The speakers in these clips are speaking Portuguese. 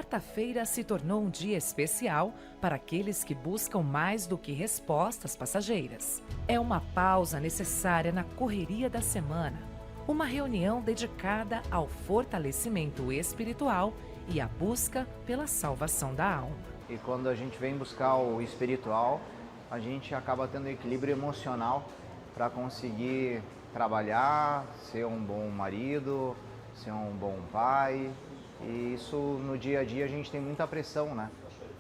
quarta-feira se tornou um dia especial para aqueles que buscam mais do que respostas passageiras. É uma pausa necessária na correria da semana, uma reunião dedicada ao fortalecimento espiritual e à busca pela salvação da alma. E quando a gente vem buscar o espiritual, a gente acaba tendo equilíbrio emocional para conseguir trabalhar, ser um bom marido, ser um bom pai. E isso no dia a dia a gente tem muita pressão, né?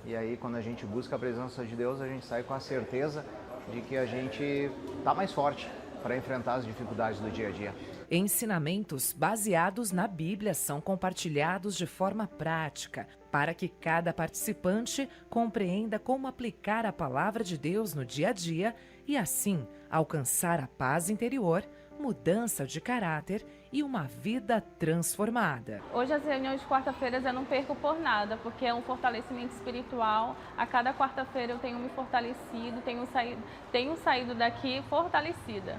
E aí quando a gente busca a presença de Deus, a gente sai com a certeza de que a gente tá mais forte para enfrentar as dificuldades do dia a dia. Ensinamentos baseados na Bíblia são compartilhados de forma prática, para que cada participante compreenda como aplicar a palavra de Deus no dia a dia e, assim, alcançar a paz interior, mudança de caráter e uma vida transformada. Hoje as reuniões de quarta-feiras eu não perco por nada, porque é um fortalecimento espiritual. A cada quarta-feira eu tenho me fortalecido, tenho saído daqui fortalecida.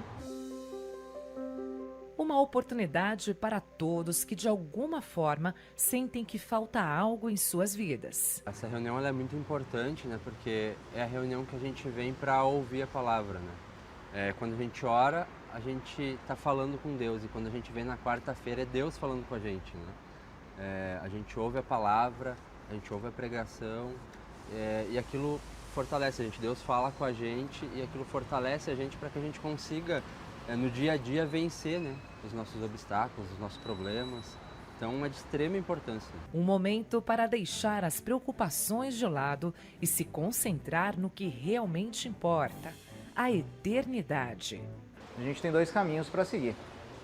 Uma oportunidade para todos que de alguma forma sentem que falta algo em suas vidas. Essa reunião ela é muito importante, né? Porque é a reunião que a gente vem para ouvir a palavra, né? Quando a gente ora, a gente está falando com Deus, e quando a gente vem na quarta-feira é Deus falando com a gente, né? A gente ouve a palavra, a gente ouve a pregação, e aquilo fortalece a gente. Deus fala com a gente e aquilo fortalece a gente para que a gente consiga no dia a dia vencer, né, os nossos obstáculos, os nossos problemas. Então é de extrema importância. Um momento para deixar as preocupações de lado e se concentrar no que realmente importa, a eternidade. A gente tem dois caminhos para seguir.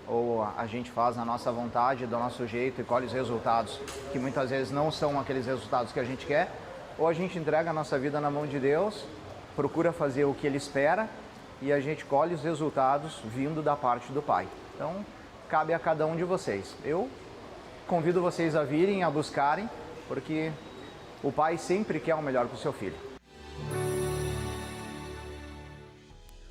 Ou a gente faz a nossa vontade, do nosso jeito e colhe os resultados que muitas vezes não são aqueles resultados que a gente quer, ou a gente entrega a nossa vida na mão de Deus, procura fazer o que Ele espera e a gente colhe os resultados vindo da parte do Pai. Então, cabe a cada um de vocês. Eu convido vocês a virem, a buscarem, porque o Pai sempre quer o melhor para o seu filho.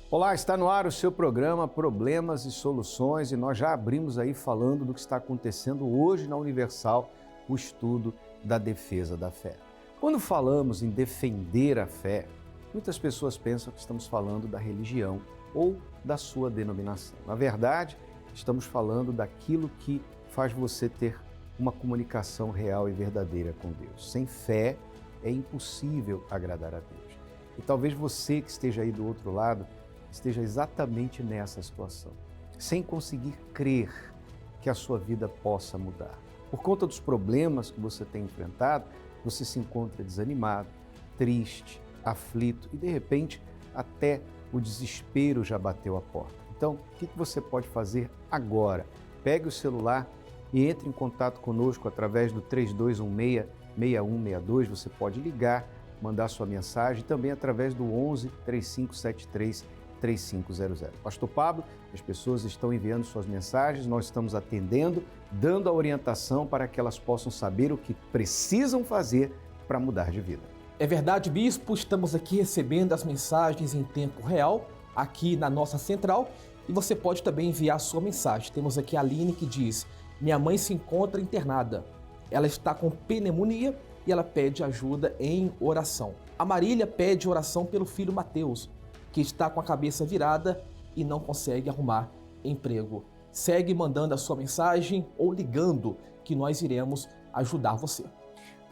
Olá, está no ar o seu programa Problemas e Soluções, e nós já abrimos aí falando do que está acontecendo hoje na Universal, o estudo da defesa da fé. Quando falamos em defender a fé, muitas pessoas pensam que estamos falando da religião ou da sua denominação. Na verdade, estamos falando daquilo que faz você ter uma comunicação real e verdadeira com Deus. Sem fé, é impossível agradar a Deus. E talvez você que esteja aí do outro lado esteja exatamente nessa situação, sem conseguir crer que a sua vida possa mudar. Por conta dos problemas que você tem enfrentado, você se encontra desanimado, triste, aflito e de repente até o desespero já bateu a porta. Então, o que você pode fazer agora? Pegue o celular e entre em contato conosco através do 3216-6162. Você pode ligar, mandar sua mensagem, também através do 11 3573 3500. Pastor Pablo, as pessoas estão enviando suas mensagens, nós estamos atendendo, dando a orientação para que elas possam saber o que precisam fazer para mudar de vida. É verdade, Bispo, estamos aqui recebendo as mensagens em tempo real, aqui na nossa central, e você pode também enviar sua mensagem. Temos aqui a Aline que diz: minha mãe se encontra internada, ela está com pneumonia e ela pede ajuda em oração. A Marília pede oração pelo filho Mateus, que está com a cabeça virada e não consegue arrumar emprego. Segue mandando a sua mensagem ou ligando que nós iremos ajudar você.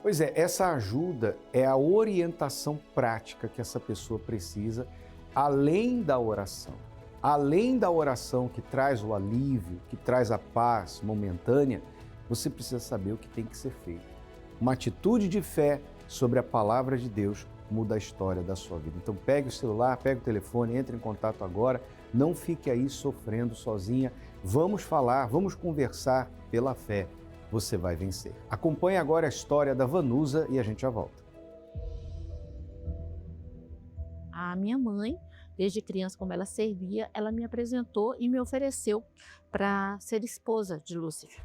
Pois é, essa ajuda é a orientação prática que essa pessoa precisa, além da oração. Além da oração que traz o alívio, que traz a paz momentânea, você precisa saber o que tem que ser feito. Uma atitude de fé sobre a palavra de Deus muda a história da sua vida. Então pegue o celular, pegue o telefone, entre em contato agora, não fique aí sofrendo sozinha. Vamos falar, vamos conversar pela fé. Você vai vencer. Acompanhe agora a história da Vanusa e a gente já volta. A minha mãe, desde criança, como ela servia, ela me apresentou e me ofereceu para ser esposa de Lúcifer.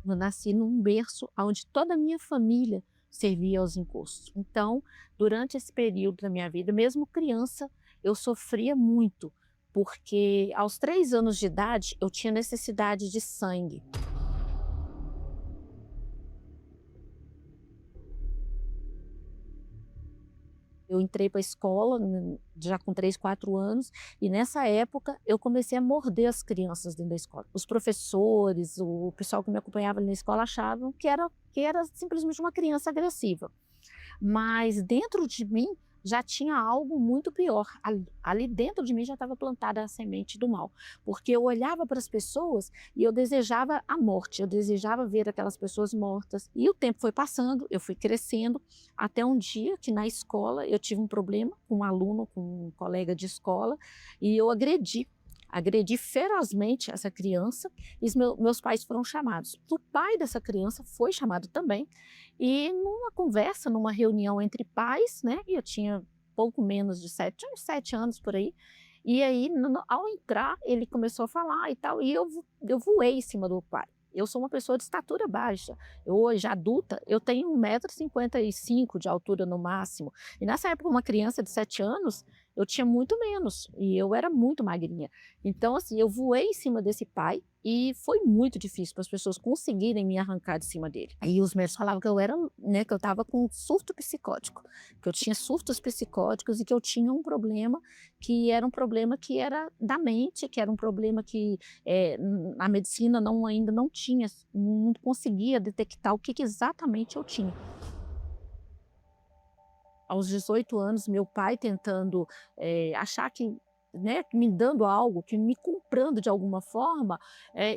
Eu nasci num berço onde toda a minha família servia aos encostos. Então, durante esse período da minha vida, mesmo criança, eu sofria muito porque aos 3 anos de idade eu tinha necessidade de sangue. Eu entrei para a escola já com 3, 4 anos e nessa época eu comecei a morder as crianças dentro da escola. Os professores, o pessoal que me acompanhava ali na escola achavam que era simplesmente uma criança agressiva. Mas dentro de mim já tinha algo muito pior. Ali dentro de mim já estava plantada a semente do mal, porque eu olhava para as pessoas e eu desejava a morte, eu desejava ver aquelas pessoas mortas. E o tempo foi passando, eu fui crescendo, até um dia que na escola eu tive um problema com um aluno, com um colega de escola, e eu agredi ferozmente essa criança e meus pais foram chamados. O pai dessa criança foi chamado também e numa conversa, numa reunião entre pais, né, e eu tinha pouco menos de 7, uns 7 anos por aí, e aí ao entrar ele começou a falar e tal, e eu voei em cima do pai. Eu sou uma pessoa de estatura baixa. Eu, hoje, adulta, eu tenho 1,55 m de altura no máximo. E nessa época, uma criança de 7 anos, eu tinha muito menos. E eu era muito magrinha. Então, assim, eu voei em cima desse pai e foi muito difícil para as pessoas conseguirem me arrancar de cima dele. Aí os médicos falavam que eu era, né, que eu estava com surto psicótico, que eu tinha surtos psicóticos e que eu tinha um problema que era da mente, que era um problema que a medicina ainda não tinha, não conseguia detectar o que exatamente eu tinha. Aos 18 anos, meu pai tentando achar que, né, me dando algo, que me comprando de alguma forma,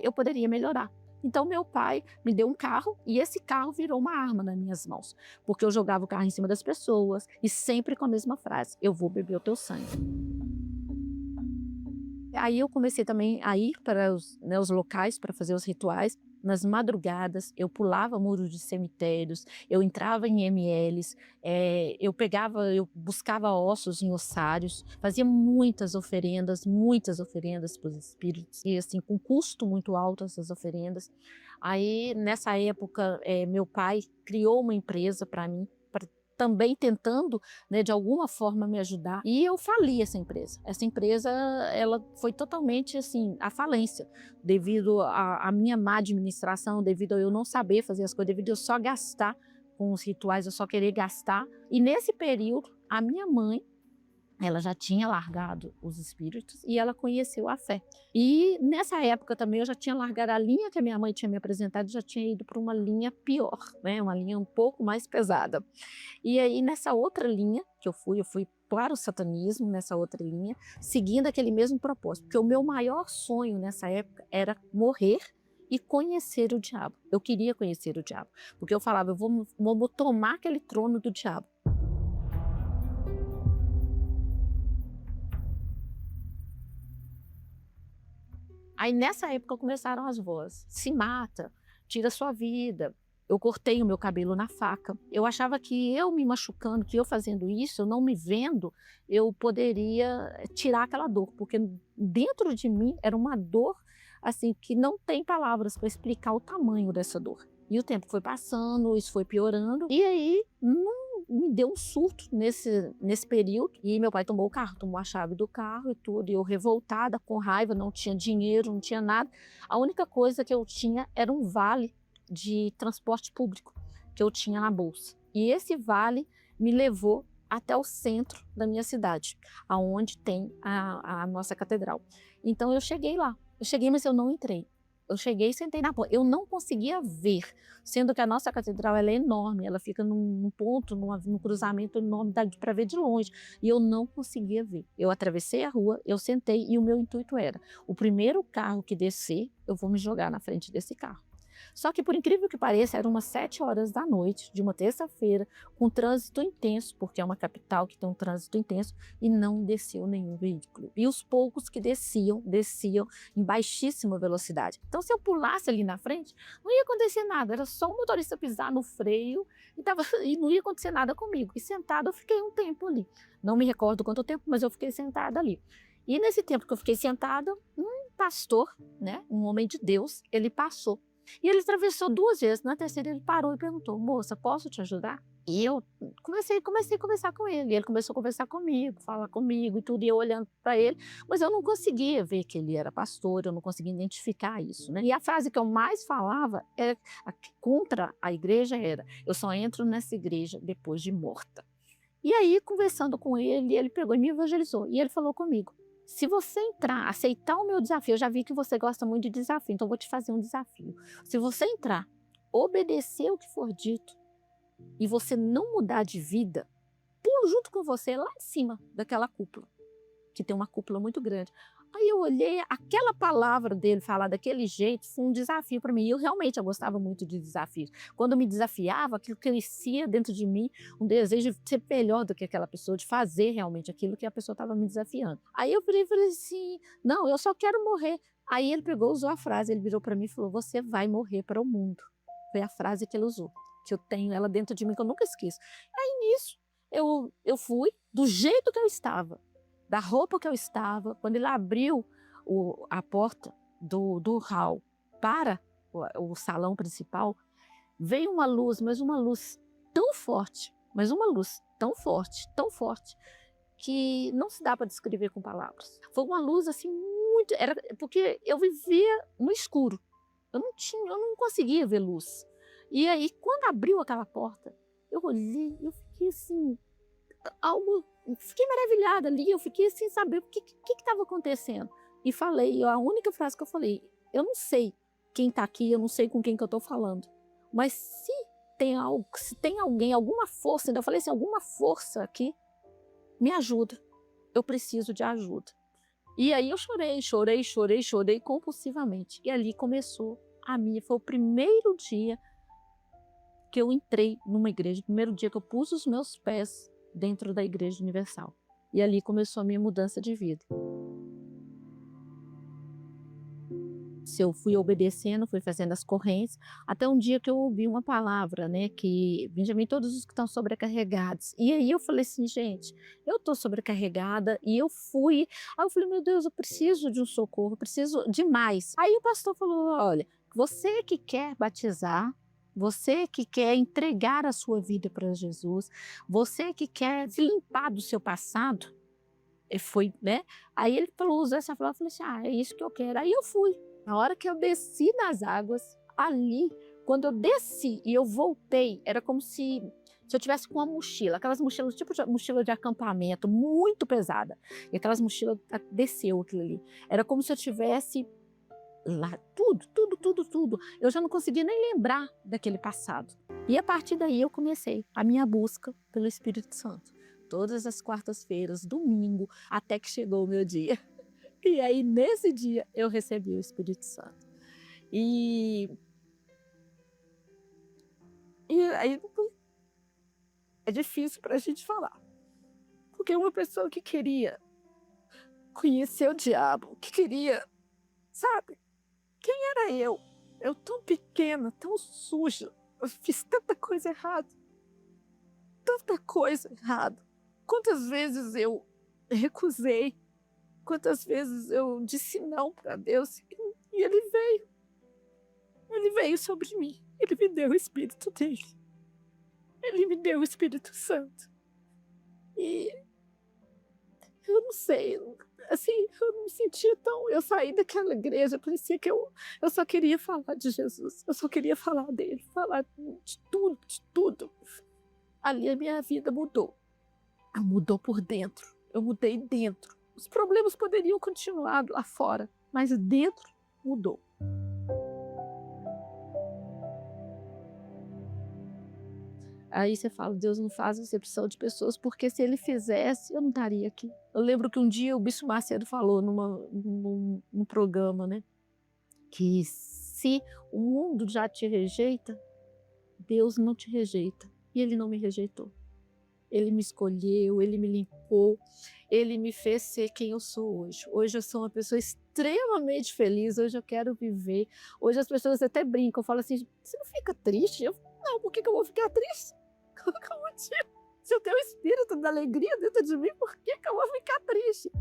eu poderia melhorar. Então, meu pai me deu um carro e esse carro virou uma arma nas minhas mãos, porque eu jogava o carro em cima das pessoas e sempre com a mesma frase: eu vou beber o teu sangue. Aí eu comecei também a ir para os locais para fazer os rituais. Nas madrugadas, eu pulava muros de cemitérios, eu entrava em MLs, eu buscava ossos em ossários, fazia muitas oferendas para os espíritos, e assim, com custo muito alto essas oferendas. Aí, nessa época, meu pai criou uma empresa para mim, também tentando, né, de alguma forma me ajudar, e eu fali essa empresa. Essa empresa, ela foi totalmente assim, à falência, devido à minha má administração, devido a eu não saber fazer as coisas, devido a eu só gastar com os rituais, eu só querer gastar. E nesse período, a minha mãe, ela já tinha largado os espíritos e ela conheceu a fé. E nessa época também eu já tinha largado a linha que a minha mãe tinha me apresentado, já tinha ido para uma linha pior, né? Uma linha um pouco mais pesada. E aí nessa outra linha que eu fui para o satanismo, nessa outra linha, seguindo aquele mesmo propósito, porque o meu maior sonho nessa época era morrer e conhecer o diabo. Eu queria conhecer o diabo, porque eu falava, eu vou tomar aquele trono do diabo. Aí nessa época começaram as vozes: se mata, tira sua vida. Eu cortei o meu cabelo na faca. Eu achava que eu me machucando, que eu fazendo isso, eu não me vendo, eu poderia tirar aquela dor, porque dentro de mim era uma dor assim que não tem palavras para explicar o tamanho dessa dor. E o tempo foi passando, isso foi piorando, e aí me deu um surto nesse período, e meu pai tomou o carro, tomou a chave do carro e tudo, e eu revoltada, com raiva, não tinha dinheiro, não tinha nada. A única coisa que eu tinha era um vale de transporte público que eu tinha na bolsa. E esse vale me levou até o centro da minha cidade, aonde tem a nossa catedral. Então eu cheguei lá, mas eu não entrei. Eu cheguei e sentei na porta. Eu não conseguia ver, sendo que a nossa catedral ela é enorme, ela fica num ponto, num cruzamento enorme, dá para ver de longe, e eu não conseguia ver. Eu atravessei a rua, eu sentei e o meu intuito era: o primeiro carro que descer, eu vou me jogar na frente desse carro. Só que, por incrível que pareça, eram umas 7 horas da noite, de uma terça-feira, com trânsito intenso, porque é uma capital que tem um trânsito intenso, e não desceu nenhum veículo. E os poucos que desciam em baixíssima velocidade. Então, se eu pulasse ali na frente, não ia acontecer nada, era só o motorista pisar no freio e não ia acontecer nada comigo. E sentada, eu fiquei um tempo ali. Não me recordo quanto tempo, mas eu fiquei sentada ali. E nesse tempo que eu fiquei sentada, um pastor, né, um homem de Deus, ele passou. E ele atravessou 2 vezes. Na terceira ele parou e perguntou: moça, posso te ajudar? E eu comecei a conversar com ele, e ele começou a conversar comigo, falar comigo e tudo, e eu olhando para ele, mas eu não conseguia ver que ele era pastor, eu não conseguia identificar isso, né. E a frase que eu mais falava era contra a igreja era: "Eu só entro nessa igreja depois de morta". E aí, conversando com ele, ele pegou e me evangelizou, e ele falou comigo: "Se você entrar, aceitar o meu desafio, eu já vi que você gosta muito de desafio, então eu vou te fazer um desafio. Se você entrar, obedecer o que for dito, e você não mudar de vida, pulo junto com você lá em cima daquela cúpula, que tem uma cúpula muito grande". Aí eu olhei, aquela palavra dele falar daquele jeito foi um desafio para mim. E eu realmente eu gostava muito de desafios. Quando eu me desafiava, aquilo crescia dentro de mim, um desejo de ser melhor do que aquela pessoa, de fazer realmente aquilo que a pessoa estava me desafiando. Aí eu falei assim: "Não, eu só quero morrer". Aí ele pegou, usou a frase, ele virou para mim e falou: "Você vai morrer para o mundo". Foi a frase que ele usou, que eu tenho ela dentro de mim, que eu nunca esqueço. Aí nisso, eu fui do jeito que eu estava, da roupa que eu estava. Quando ele abriu a porta do hall para o salão principal, veio uma luz, mas uma luz tão forte, mas uma luz tão forte, que não se dá para descrever com palavras. Foi uma luz assim muito, era porque eu vivia no escuro. Eu não conseguia ver luz. E aí, quando abriu aquela porta, eu olhei, eu fiquei assim, fiquei maravilhada ali, eu fiquei sem saber o que estava acontecendo. E falei, a única frase que eu falei: "Eu não sei quem está aqui, eu não sei com quem que eu estou falando, mas se tem alguém, alguma força", ainda eu falei assim: "Alguma força aqui, me ajuda, eu preciso de ajuda". E aí eu chorei compulsivamente. E ali começou foi o primeiro dia que eu entrei numa igreja, o primeiro dia que eu pus os meus pés dentro da Igreja Universal. E ali começou a minha mudança de vida. Se eu fui obedecendo, fui fazendo as correntes, até um dia que eu ouvi uma palavra, né, que Benjamin, todos os que estão sobrecarregados. E aí eu falei assim: "Gente, eu estou sobrecarregada", e eu fui. Aí eu falei: "Meu Deus, eu preciso de um socorro, eu preciso de mais". Aí o pastor falou: "Olha, você que quer batizar, você que quer entregar a sua vida para Jesus, você que quer se limpar do seu passado", e foi, né? Aí ele falou, usou essa palavra, eu falei assim: "Ah, é isso que eu quero". Aí eu fui. Na hora que eu desci nas águas, ali, quando eu desci e eu voltei, era como se eu tivesse com uma mochila, aquelas mochilas, tipo de mochila de acampamento, muito pesada. E aquelas mochilas, desceu aquilo ali. Era como se eu tivesse lá, tudo. Eu já não conseguia nem lembrar daquele passado. E a partir daí eu comecei a minha busca pelo Espírito Santo. Todas as quartas-feiras, domingo, até que chegou o meu dia. E aí, nesse dia, eu recebi o Espírito Santo. E aí é difícil para a gente falar. Porque uma pessoa que queria conhecer o diabo, que queria, sabe? Quem era eu? Eu tão pequena, tão suja. Eu fiz tanta coisa errada. Tanta coisa errada. Quantas vezes eu recusei. Quantas vezes eu disse não para Deus, e Ele veio. Ele veio sobre mim. Ele me deu o Espírito dele. Ele me deu o Espírito Santo. E eu não sei, assim, eu não me sentia tão... Eu saí daquela igreja, parecia que eu só queria falar de Jesus. Eu só queria falar dele, falar de tudo. Ali a minha vida mudou. Mudou por dentro. Eu mudei dentro. Os problemas poderiam continuar lá fora, mas dentro mudou. Aí você fala: "Deus não faz acepção de pessoas, porque se Ele fizesse, eu não estaria aqui". Eu lembro que um dia o Bispo Macedo falou num programa, né, que se o mundo já te rejeita, Deus não te rejeita. E Ele não me rejeitou. Ele me escolheu, Ele me limpou, Ele me fez ser quem eu sou hoje. Hoje eu sou uma pessoa extremamente feliz, hoje eu quero viver. Hoje as pessoas até brincam, falam assim: "Você não fica triste?" Não, por que eu vou ficar triste? Qual que é o motivo? Se eu tenho o espírito da alegria dentro de mim, por que eu vou ficar triste?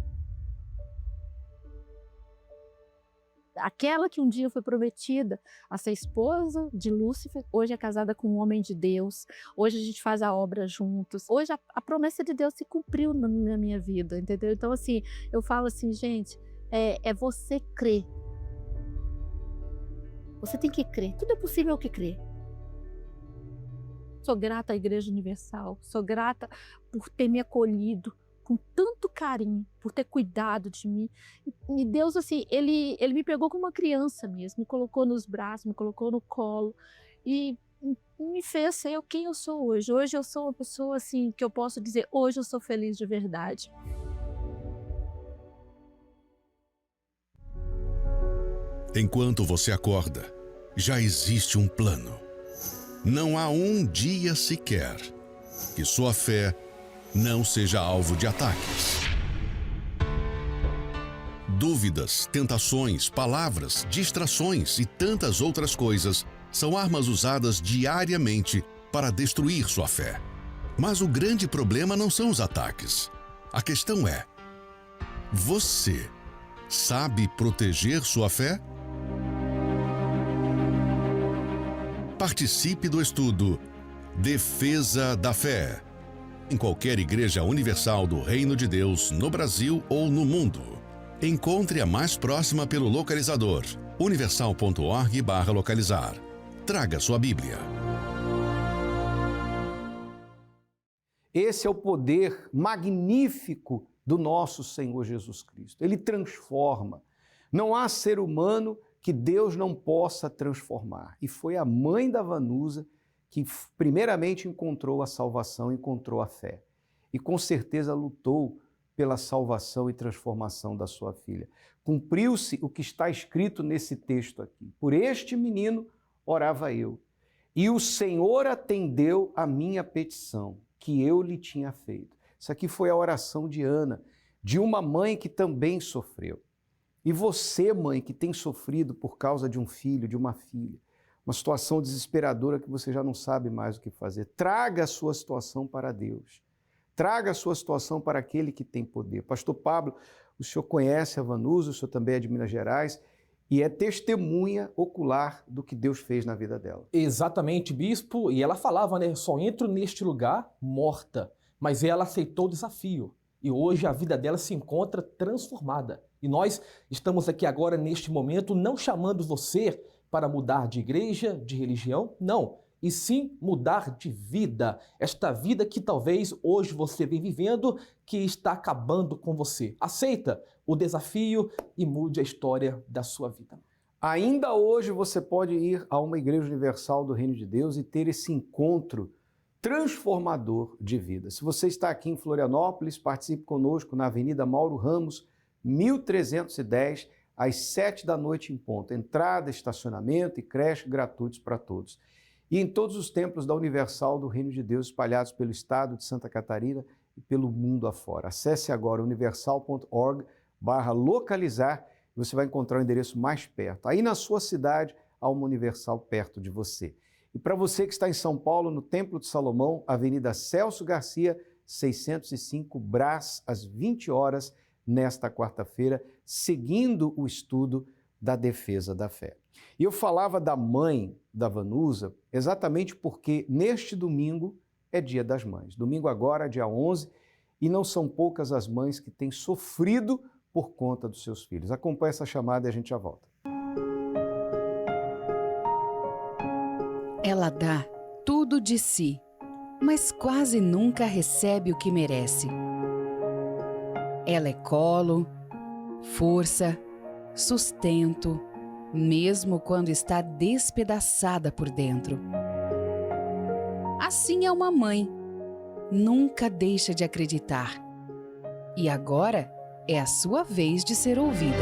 Aquela que um dia foi prometida a ser esposa de Lúcifer, hoje é casada com um homem de Deus. Hoje a gente faz a obra juntos. Hoje a promessa de Deus se cumpriu na minha vida, entendeu? Então, assim, eu falo assim, gente, é você crer. Você tem que crer. Tudo é possível que crer. Sou grata à Igreja Universal. Sou grata por ter me acolhido com tanto carinho, por ter cuidado de mim. E Deus, assim, ele me pegou como uma criança mesmo, me colocou nos braços, me colocou no colo e me fez ser quem eu sou hoje. Hoje eu sou uma pessoa, assim, que eu posso dizer, hoje eu sou feliz de verdade. Enquanto você acorda, já existe um plano. Não há um dia sequer que sua fé não seja alvo de ataques. Dúvidas, tentações, palavras, distrações e tantas outras coisas são armas usadas diariamente para destruir sua fé. Mas o grande problema não são os ataques. A questão é: você sabe proteger sua fé? Participe do estudo Defesa da Fé, em qualquer igreja universal do Reino de Deus, no Brasil ou no mundo. Encontre a mais próxima pelo localizador universal.org/localizar. Traga sua Bíblia. Esse é o poder magnífico do nosso Senhor Jesus Cristo. Ele transforma. Não há ser humano que Deus não possa transformar. E foi a mãe da Vanusa que primeiramente encontrou a salvação, encontrou a fé. E com certeza lutou pela salvação e transformação da sua filha. Cumpriu-se o que está escrito nesse texto aqui. Por este menino orava eu, e o Senhor atendeu a minha petição, que eu lhe tinha feito. Isso aqui foi a oração de Ana, de uma mãe que também sofreu. E você, mãe, que tem sofrido por causa de um filho, de uma filha, uma situação desesperadora que você já não sabe mais o que fazer, traga a sua situação para Deus. Traga a sua situação para aquele que tem poder. Pastor Pablo, o senhor conhece a Vanusa, o senhor também é de Minas Gerais, e é testemunha ocular do que Deus fez na vida dela. Exatamente, bispo. E ela falava, né? Só entro neste lugar morta. Mas ela aceitou o desafio. E hoje a vida dela se encontra transformada. E nós estamos aqui agora, neste momento, não chamando você para mudar de igreja, de religião, não. E sim mudar de vida. Esta vida que talvez hoje você vem vivendo, que está acabando com você. Aceita o desafio e mude a história da sua vida. Ainda hoje você pode ir a uma igreja universal do Reino de Deus e ter esse encontro transformador de vida. Se você está aqui em Florianópolis, participe conosco na Avenida Mauro Ramos, 1310, às 7 da noite em ponto. Entrada, estacionamento e creche gratuitos para todos. E em todos os templos da Universal do Reino de Deus espalhados pelo estado de Santa Catarina e pelo mundo afora. Acesse agora universal.org/localizar e você vai encontrar o endereço mais perto. Aí na sua cidade há uma Universal perto de você. E para você que está em São Paulo, no Templo de Salomão, Avenida Celso Garcia, 605, Brás, às 20 horas, nesta quarta-feira, seguindo o estudo da defesa da fé. E eu falava da mãe da Vanusa exatamente porque neste domingo é Dia das Mães. Domingo agora, dia 11, e não são poucas as mães que têm sofrido por conta dos seus filhos. Acompanhe essa chamada e a gente já volta. Ela dá tudo de si, mas quase nunca recebe o que merece. Ela é colo, força, sustento, mesmo quando está despedaçada por dentro. Assim é uma mãe. Nunca deixa de acreditar. E agora é a sua vez de ser ouvida.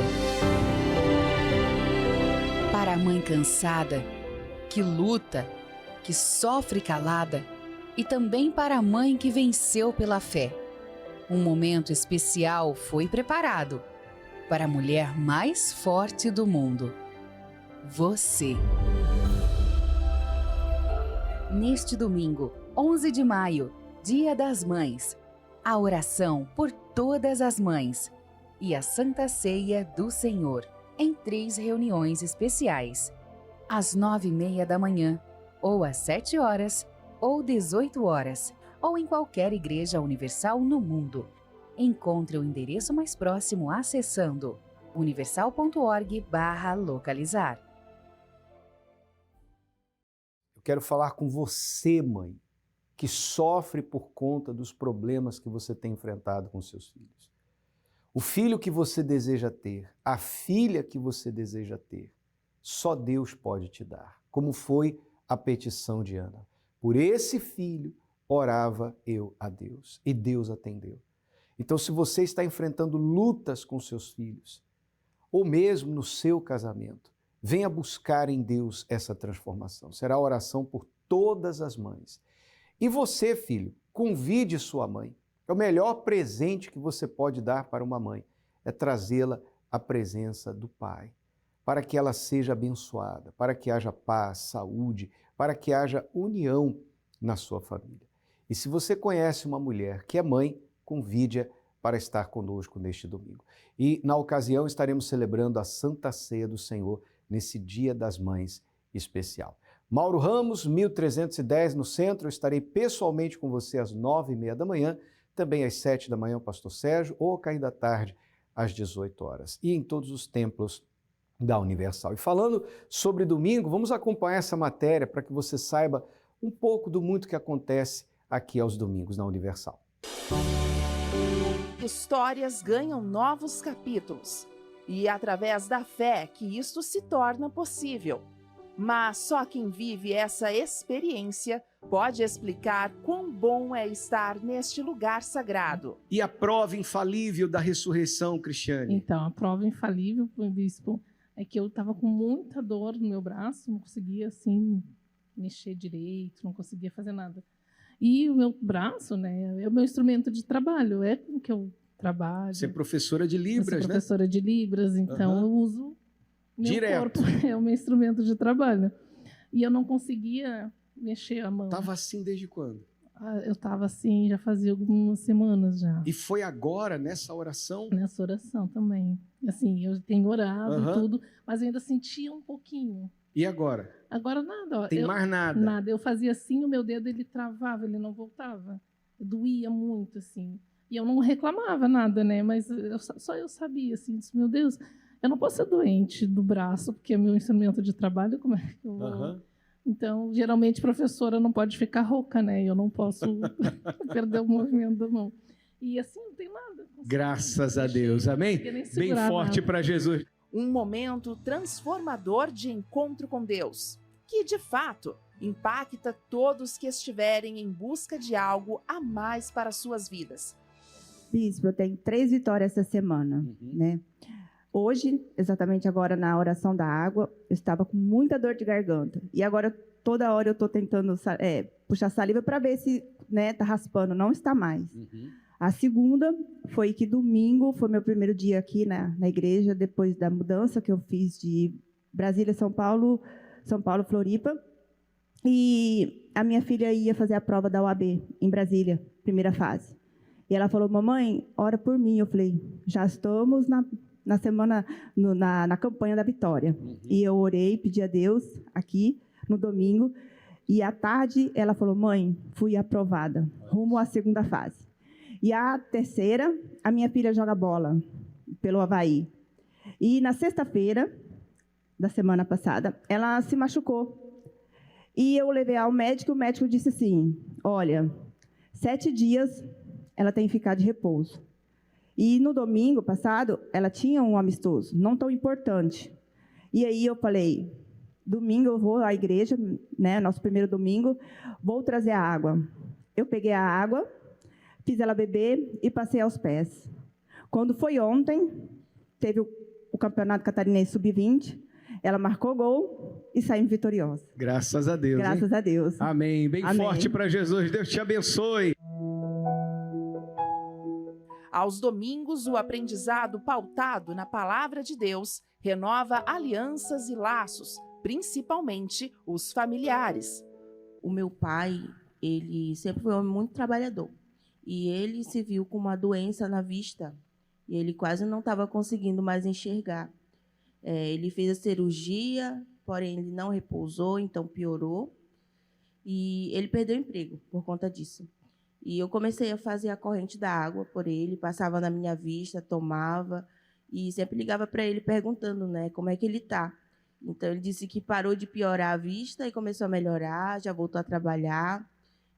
Para a mãe cansada, que luta, que sofre calada, e também para a mãe que venceu pela fé. Um momento especial foi preparado para a mulher mais forte do mundo. Você. Neste domingo, 11 de maio, Dia das Mães, a oração por todas as mães e a Santa Ceia do Senhor. em 3 reuniões especiais, às 9h30 da manhã, ou às 7 horas, ou 18 horas, ou em qualquer igreja universal no mundo. Encontre o endereço mais próximo acessando universal.org/localizar. Eu quero falar com você, mãe, que sofre por conta dos problemas que você tem enfrentado com seus filhos. O filho que você deseja ter, a filha que você deseja ter, só Deus pode te dar, como foi a petição de Ana. Por esse filho orava eu a Deus e Deus atendeu. Então, se você está enfrentando lutas com seus filhos, ou mesmo no seu casamento, venha buscar em Deus essa transformação. Será oração por todas as mães. E você, filho, convide sua mãe. É o melhor presente que você pode dar para uma mãe, é trazê-la à presença do Pai, para que ela seja abençoada, para que haja paz, saúde, para que haja união na sua família. E se você conhece uma mulher que é mãe, convide-a para estar conosco neste domingo. E, na ocasião, estaremos celebrando a Santa Ceia do Senhor nesse Dia das Mães especial. Mauro Ramos, 1310, no centro. Eu estarei pessoalmente com você às 9h30 da manhã, também às 7 da manhã o pastor Sérgio, ou ao cair da tarde, às 18 horas. E em todos os templos da Universal. E falando sobre domingo, vamos acompanhar essa matéria para que você saiba um pouco do muito que acontece aqui aos domingos na Universal. Histórias ganham novos capítulos e é através da fé que isto se torna possível. Mas só quem vive essa experiência pode explicar quão bom é estar neste lugar sagrado. E a prova infalível da ressurreição, Cristiane? Então, a prova infalível, bispo, é que eu estava com muita dor no meu braço, não conseguia assim mexer direito, não conseguia fazer nada. E o meu braço, né, é o meu instrumento de trabalho, é com que eu trabalho. Você é professora de Libras, né? Eu sou professora de Libras, então eu uso meu direto. Corpo, é o meu instrumento de trabalho. E eu não conseguia mexer a mão. Estava assim desde quando? Eu estava assim, já fazia algumas semanas já. E foi agora, nessa oração? Nessa oração também. Assim, eu tenho orado tudo, mas eu ainda sentia um pouquinho. E agora? Agora nada. Ó. Tem mais nada? Nada. Eu fazia assim, o meu dedo ele travava, ele não voltava. Doía muito, assim. E eu não reclamava nada, né? Mas só eu sabia, assim, disse, meu Deus, eu não posso ser doente do braço, porque é meu instrumento de trabalho, como é que eu vou... Então, geralmente, professora não pode ficar rouca, né? Eu não posso perder o movimento da mão. E assim, não tem nada. Graças a Deus, amém? Bem forte para Jesus. Um momento transformador de encontro com Deus, que, de fato, impacta todos que estiverem em busca de algo a mais para suas vidas. Bispo, eu tenho 3 vitórias essa semana, né? Hoje, exatamente agora na oração da água, eu estava com muita dor de garganta. E agora, toda hora eu estou tentando puxar saliva para ver se está raspando. Não está mais. A segunda foi que domingo foi meu primeiro dia aqui na igreja, depois da mudança que eu fiz de Brasília, São Paulo, Floripa. E a minha filha ia fazer a prova da OAB em Brasília, primeira fase. E ela falou, mamãe, ora por mim. Eu falei, já estamos na semana, na campanha da vitória. E eu orei, pedi a Deus aqui no domingo. E à tarde ela falou, mãe, fui aprovada, rumo à segunda fase. E a terceira, a minha filha joga bola pelo Avaí. E na sexta-feira da semana passada, ela se machucou. E eu levei ao médico, e o médico disse assim, olha, 7 dias ela tem que ficar de repouso. E no domingo passado, ela tinha um amistoso, não tão importante. E aí eu falei, domingo eu vou à igreja, né, nosso primeiro domingo, vou trazer a água. Eu peguei a água, fiz ela beber e passei aos pés. Quando foi ontem, teve o Campeonato Catarinense Sub-20, ela marcou gol e saímos vitoriosa. Graças a Deus. Graças a Deus. Amém. Bem Amém. Forte para Jesus. Deus te abençoe. Aos domingos, o aprendizado pautado na palavra de Deus renova alianças e laços, principalmente os familiares. O meu pai, ele sempre foi um homem muito trabalhador. E ele se viu com uma doença na vista. E ele quase não estava conseguindo mais enxergar. Ele fez a cirurgia, porém ele não repousou, então piorou. E ele perdeu o emprego por conta disso. E eu comecei a fazer a corrente da água por ele, passava na minha vista, tomava, e sempre ligava para ele perguntando, né, como é que ele está. Então, ele disse que parou de piorar a vista e começou a melhorar, já voltou a trabalhar.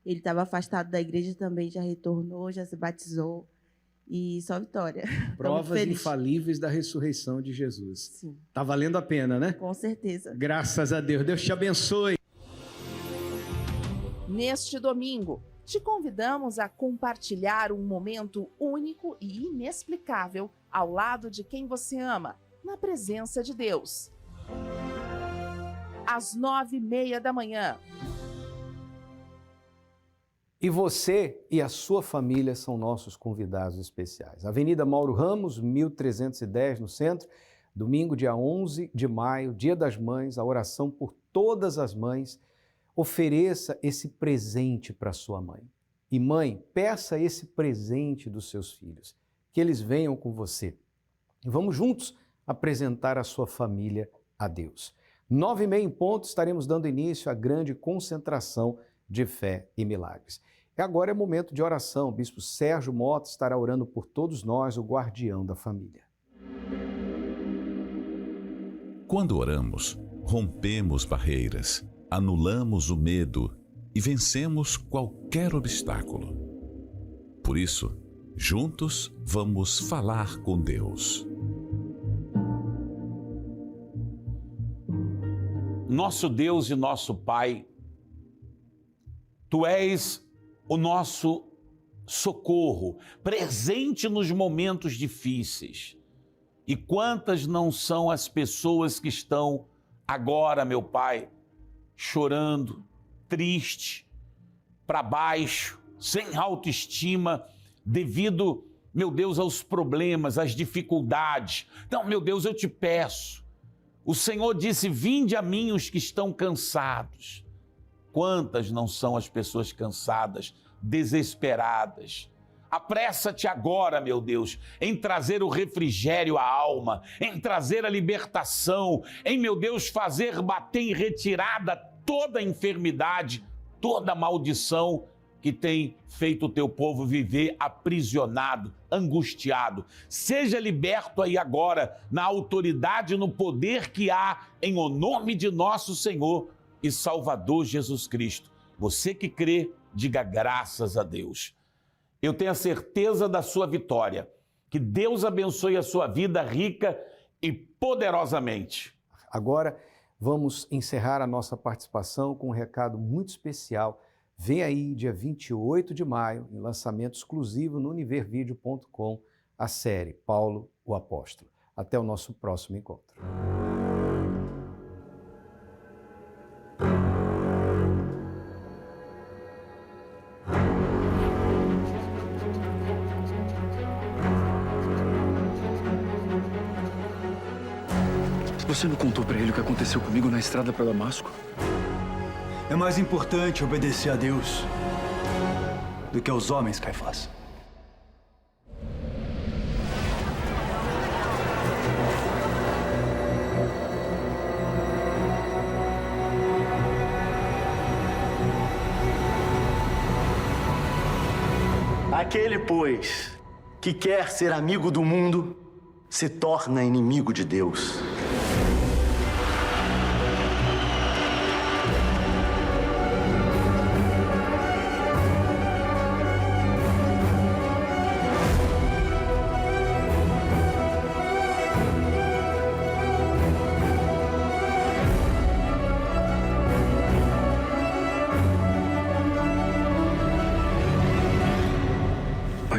Ele estava afastado da igreja também, já retornou, já se batizou. E só vitória. Provas infalíveis da ressurreição de Jesus. Sim. Tá valendo a pena, né? Com certeza. Graças a Deus. Deus te abençoe. Neste domingo, te convidamos a compartilhar um momento único e inexplicável ao lado de quem você ama, na presença de Deus. Às 9h30 da manhã. E você e a sua família são nossos convidados especiais. Avenida Mauro Ramos, 1310, no centro. Domingo, dia 11 de maio, Dia das Mães, a oração por todas as mães. Ofereça esse presente para sua mãe. E mãe, peça esse presente dos seus filhos, que eles venham com você. E vamos juntos apresentar a sua família a Deus. 9h30 em ponto, estaremos dando início à grande concentração de fé e milagres. E agora é momento de oração. O bispo Sérgio Mota estará orando por todos nós, o guardião da família. Quando oramos, rompemos barreiras, anulamos o medo e vencemos qualquer obstáculo. Por isso, juntos vamos falar com Deus. Nosso Deus e nosso Pai, Tu és o nosso socorro, presente nos momentos difíceis. E quantas não são as pessoas que estão agora, meu Pai, chorando, triste, para baixo, sem autoestima, devido, meu Deus, aos problemas, às dificuldades. Então, meu Deus, eu te peço, o Senhor disse, vinde a mim os que estão cansados. Quantas não são as pessoas cansadas, desesperadas? Apressa-te agora, meu Deus, em trazer o refrigério à alma, em trazer a libertação, em, meu Deus, fazer bater em retirada toda a enfermidade, toda a maldição que tem feito o teu povo viver aprisionado, angustiado. Seja liberto aí agora, na autoridade e no poder que há, em o nome de nosso Senhor e Salvador Jesus Cristo. Você que crê, diga graças a Deus. Eu tenho a certeza da sua vitória. Que Deus abençoe a sua vida rica e poderosamente. Agora vamos encerrar a nossa participação com um recado muito especial. Vem aí, dia 28 de maio, em lançamento exclusivo no univervideo.com, a série Paulo, o Apóstolo. Até o nosso próximo encontro. Você não contou pra ele o que aconteceu comigo na estrada para Damasco? É mais importante obedecer a Deus do que aos homens, Caifás. Aquele, pois, que quer ser amigo do mundo, se torna inimigo de Deus.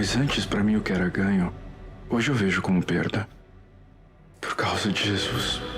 Mas antes, pra mim, o que era ganho, hoje eu vejo como perda. Por causa de Jesus.